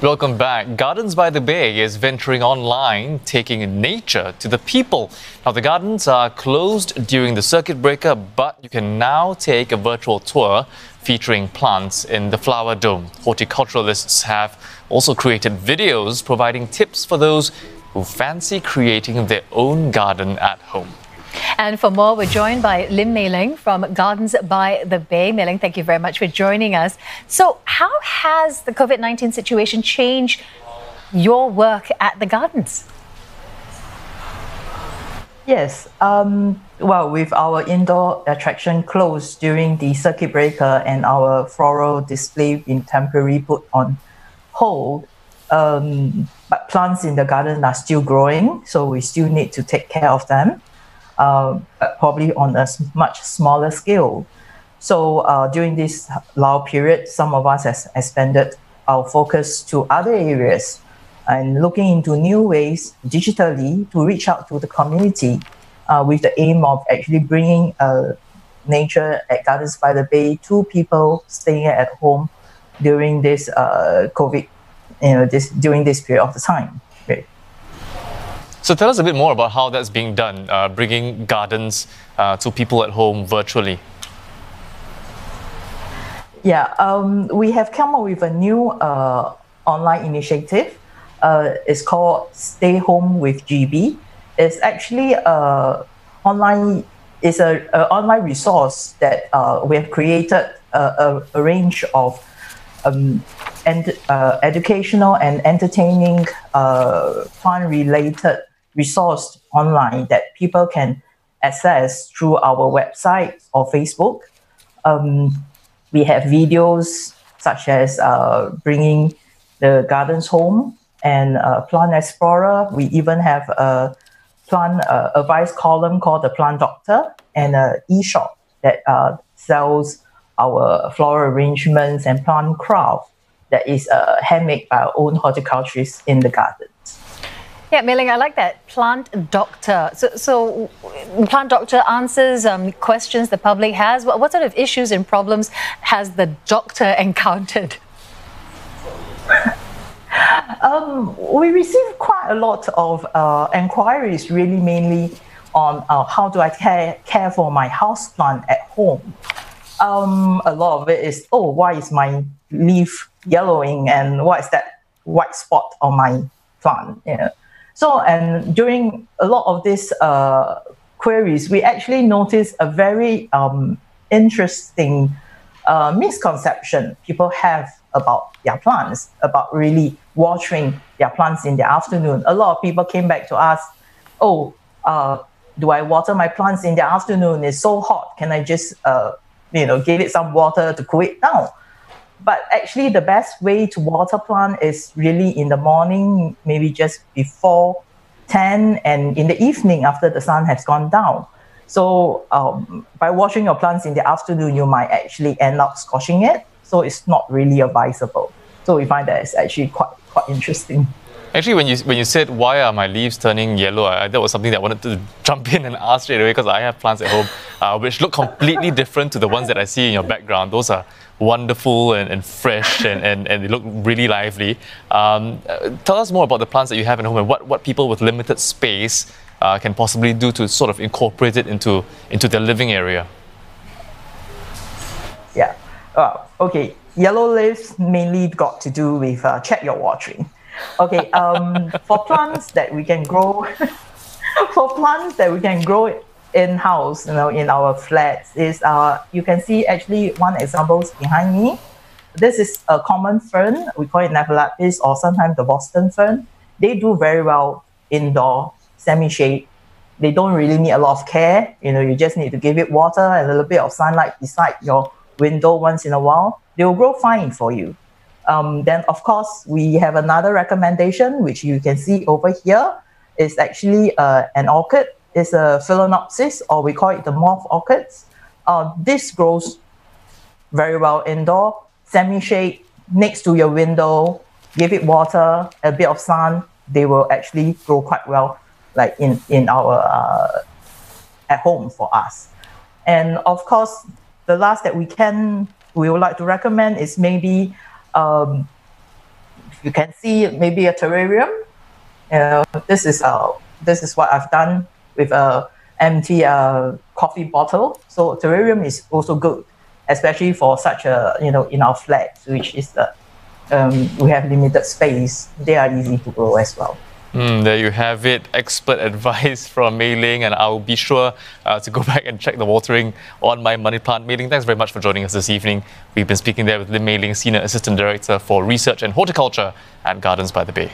Welcome back. Gardens by the Bay is venturing online, taking nature to the people. Now, the gardens are closed during the circuit breaker, but you can now take a virtual tour featuring plants in the flower dome. Horticulturalists have also created videos providing tips for those who fancy creating their own garden at home. And for more, we're joined by Lim Mei Leng from Gardens by the Bay. Mei Leng, thank you very much for joining us. So how has the COVID-19 situation changed your work at the gardens? Yes, well, with our indoor attraction closed during the circuit breaker and our floral display being temporarily put on hold, but plants in the garden are still growing, so we still need to take care of them. Probably on a much smaller scale. So during this lull period, some of us has expanded our focus to other areas and looking into new ways digitally to reach out to the community with the aim of actually bringing nature at Gardens by the Bay to people staying at home during this COVID, during this period of the time. Right. So tell us a bit more about how that's being done, bringing gardens to people at home virtually. Yeah, we have come up with a new online initiative. It's called Stay Home with GB. It's actually online. It's an online resource that we have created a range of educational and entertaining plant-related resource online that people can access through our website or Facebook. We have videos such as bringing the gardens home and Plant Explorer. We even have a plant advice column called the Plant Doctor and an e-shop that sells our floral arrangements and plant craft that is handmade by our own horticulturists in the gardens. Yeah, Mei Leng, I like that. Plant Doctor. So Plant Doctor answers questions the public has. What sort of issues and problems has the doctor encountered? We receive quite a lot of inquiries, really mainly on how do I care for my houseplant at home. A lot of it is, oh, why is my leaf yellowing and what is that white spot on my plant? Yeah. So, and during a lot of these queries, we actually noticed a very interesting misconception people have about their plants, about really watering their plants in the afternoon. A lot of people came back to us, oh, do I water my plants in the afternoon? It's so hot. Can I just, give it some water to cool it down? But actually, the best way to water plant is really in the morning, maybe just before 10, and in the evening after the sun has gone down. So by watering your plants in the afternoon, you might actually end up scorching it. So it's not really advisable. So we find that it's actually quite interesting. Actually, when you said, why are my leaves turning yellow, that was something that I wanted to jump in and ask straight away, because I have plants at home which look completely different to the ones that I see in your background. Those are wonderful and fresh and they look really lively. Tell us more about the plants that you have at home and what people with limited space can possibly do to sort of incorporate it into their living area. Yeah. Okay. Yellow leaves mainly got to do with check your watering. Okay. For plants that we can grow, in-house, in our flats, is you can see actually one example behind me. This is a common fern. We call it Nephilapis or sometimes the Boston fern. They do very well indoor, semi-shade. They don't really need a lot of care. You just need to give it water and a little bit of sunlight beside your window once in a while. They will grow fine for you. Then, of course, we have another recommendation, which you can see over here. Is actually an orchid. It's a Phalaenopsis, or we call it the moth orchids. This grows very well indoor, semi-shade, next to your window. Give it water, a bit of sun. They will actually grow quite well, like in our at home for us. And of course, the last that we would like to recommend is maybe you can see maybe a terrarium. This is what I've done with a empty coffee bottle. So terrarium is also good, especially for such a in our flat, which is we have limited space. They are easy to grow as well. There you have it, expert advice from Mei Leng, and I'll be sure to go back and check the watering on my money plant. Mei Leng, thanks very much for joining us this evening. We've been speaking there with Lim Mei Leng, Senior Assistant Director for Research and Horticulture at Gardens by the Bay.